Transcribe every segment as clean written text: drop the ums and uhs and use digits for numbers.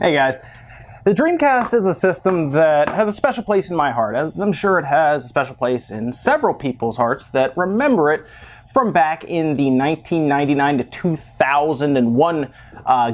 Hey guys, the Dreamcast is a system that has a special place in my heart, as I'm sure it has a special place in several people's hearts that remember it from back in the 1999 to 2001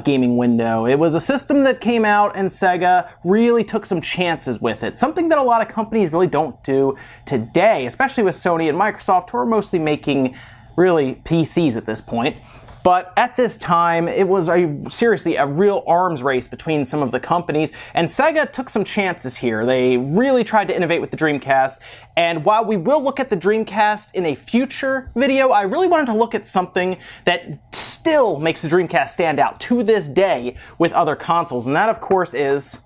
gaming window. It was a system that came out and Sega really took some chances with it, something that a lot of companies really don't do today, especially with Sony and Microsoft, who are mostly making really PCs at this point. But at this time, it was seriously a real arms race between some of the companies, and Sega took some chances here. They really tried to innovate with the Dreamcast, and while we will look at the Dreamcast in a future video, I really wanted to look at something that still makes the Dreamcast stand out to this day with other consoles, and that, of course, is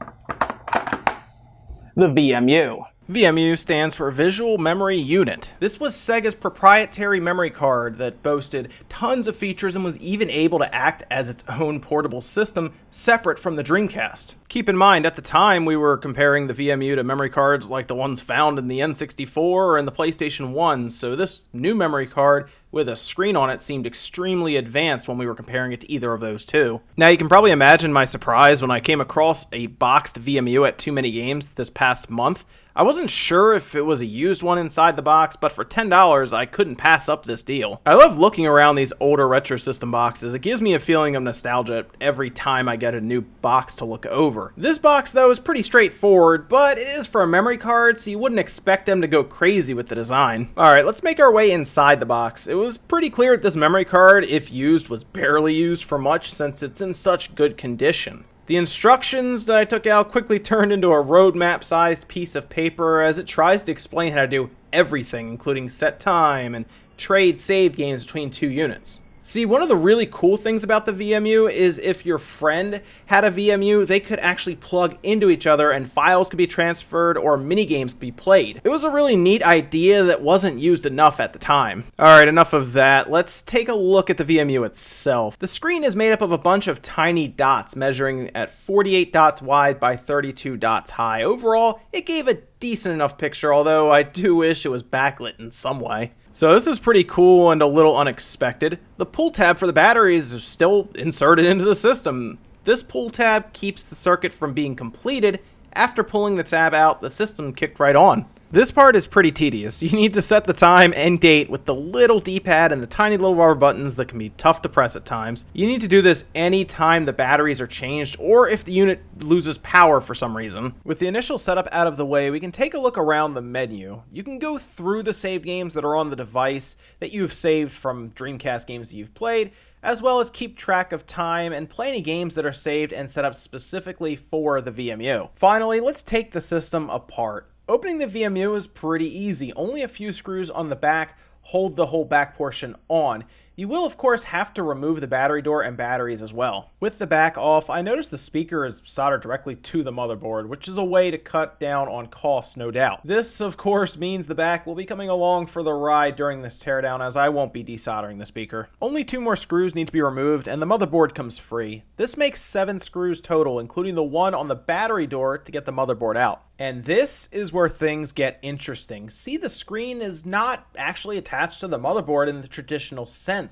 the VMU. VMU stands for Visual Memory Unit. This was Sega's proprietary memory card that boasted tons of features and was even able to act as its own portable system separate from the Dreamcast. Keep in mind, at the time we were comparing the VMU to memory cards like the ones found in the N64 and the PlayStation 1, so this new memory card with a screen on it seemed extremely advanced when we were comparing it to either of those two. Now you can probably imagine my surprise when I came across a boxed VMU at Too Many Games this past month. I wasn't sure if it was a used one inside the box, but for $10 I couldn't pass up this deal. I love looking around these older retro system boxes. It gives me a feeling of nostalgia every time I get a new box to look over. This box though is pretty straightforward, but it is for a memory card, so you wouldn't expect them to go crazy with the design. Alright, let's make our way inside the box. It was pretty clear that this memory card, if used, was barely used for much since it's in such good condition. The instructions that I took out quickly turned into a roadmap-sized piece of paper as it tries to explain how to do everything, including set time and trade saved games between two units. See, one of the really cool things about the VMU is if your friend had a VMU, they could actually plug into each other and files could be transferred or minigames could be played. It was a really neat idea that wasn't used enough at the time. Alright, enough of that. Let's take a look at the VMU itself. The screen is made up of a bunch of tiny dots measuring at 48 dots wide by 32 dots high. Overall, it gave a decent enough picture, although I do wish it was backlit in some way. So this is pretty cool and a little unexpected. The pull tab for the batteries is still inserted into the system. This pull tab keeps the circuit from being completed. After pulling the tab out, the system kicked right on. This part is pretty tedious. You need to set the time and date with the little D-pad and the tiny little rubber buttons that can be tough to press at times. You need to do this any time the batteries are changed or if the unit loses power for some reason. With the initial setup out of the way, we can take a look around the menu. You can go through the saved games that are on the device that you've saved from Dreamcast games that you've played, as well as keep track of time and play any games that are saved and set up specifically for the VMU. Finally, let's take the system apart. Opening the VMU is pretty easy. Only a few screws on the back hold the whole back portion on. You will, of course, have to remove the battery door and batteries as well. With the back off, I noticed the speaker is soldered directly to the motherboard, which is a way to cut down on costs, no doubt. This, of course, means the back will be coming along for the ride during this teardown, as I won't be desoldering the speaker. Only 2 more screws need to be removed, and the motherboard comes free. This makes 7 screws total, including the one on the battery door to get the motherboard out. And this is where things get interesting. See, the screen is not actually attached to the motherboard in the traditional sense.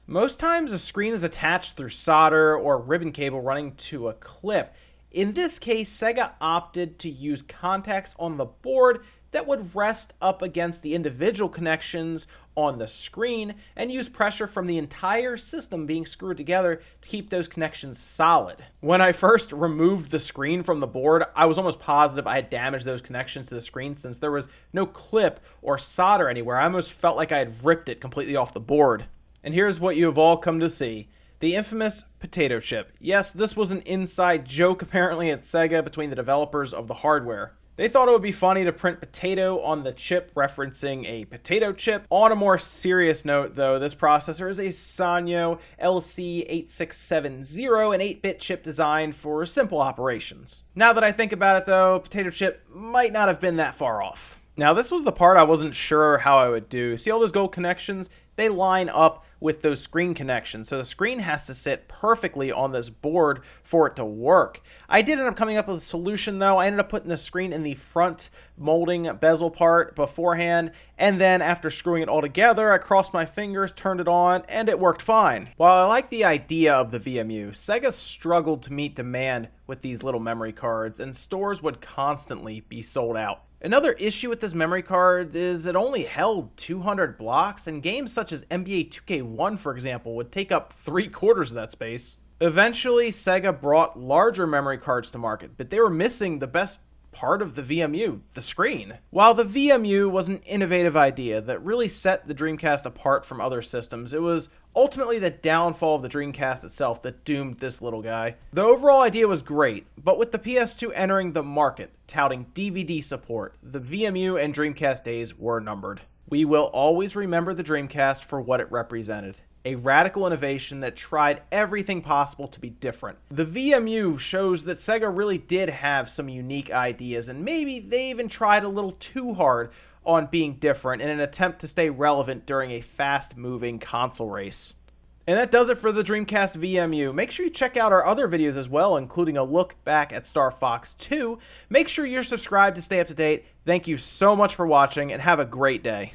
Most times a screen is attached through solder or ribbon cable running to a clip. In this case, Sega opted to use contacts on the board that would rest up against the individual connections on the screen and use pressure from the entire system being screwed together to keep those connections solid. When I first removed the screen from the board, I was almost positive I had damaged those connections to the screen since there was no clip or solder anywhere. I almost felt like I had ripped it completely off the board. And here's what you have all come to see. The infamous potato chip. Yes, this was an inside joke apparently at Sega between the developers of the hardware. They thought it would be funny to print potato on the chip, referencing a potato chip. On a more serious note, though, this processor is a Sanyo LC8670, an 8-bit chip designed for simple operations. Now that I think about it, though, potato chip might not have been that far off. Now, this was the part I wasn't sure how I would do. See all those gold connections? They line up with those screen connections, so the screen has to sit perfectly on this board for it to work. I did end up coming up with a solution though. I ended up putting the screen in the front molding bezel part beforehand, and then after screwing it all together, I crossed my fingers, turned it on, and it worked fine. While I like the idea of the VMU, Sega struggled to meet demand with these little memory cards, and stores would constantly be sold out. Another issue with this memory card is it only held 200 blocks, and games such as NBA 2K1, for example, would take up 3/4 of that space. Eventually, Sega brought larger memory cards to market, but they were missing the best part of the VMU, the screen. While the VMU was an innovative idea that really set the Dreamcast apart from other systems, it was ultimately the downfall of the Dreamcast itself that doomed this little guy. The overall idea was great, but with the PS2 entering the market, touting DVD support, the VMU and Dreamcast days were numbered. We will always remember the Dreamcast for what it represented. A radical innovation that tried everything possible to be different. The VMU shows that Sega really did have some unique ideas, and maybe they even tried a little too hard on being different in an attempt to stay relevant during a fast-moving console race. And that does it for the Dreamcast VMU. Make sure you check out our other videos as well, including a look back at Star Fox 2. Make sure you're subscribed to stay up to date. Thank you so much for watching, and have a great day.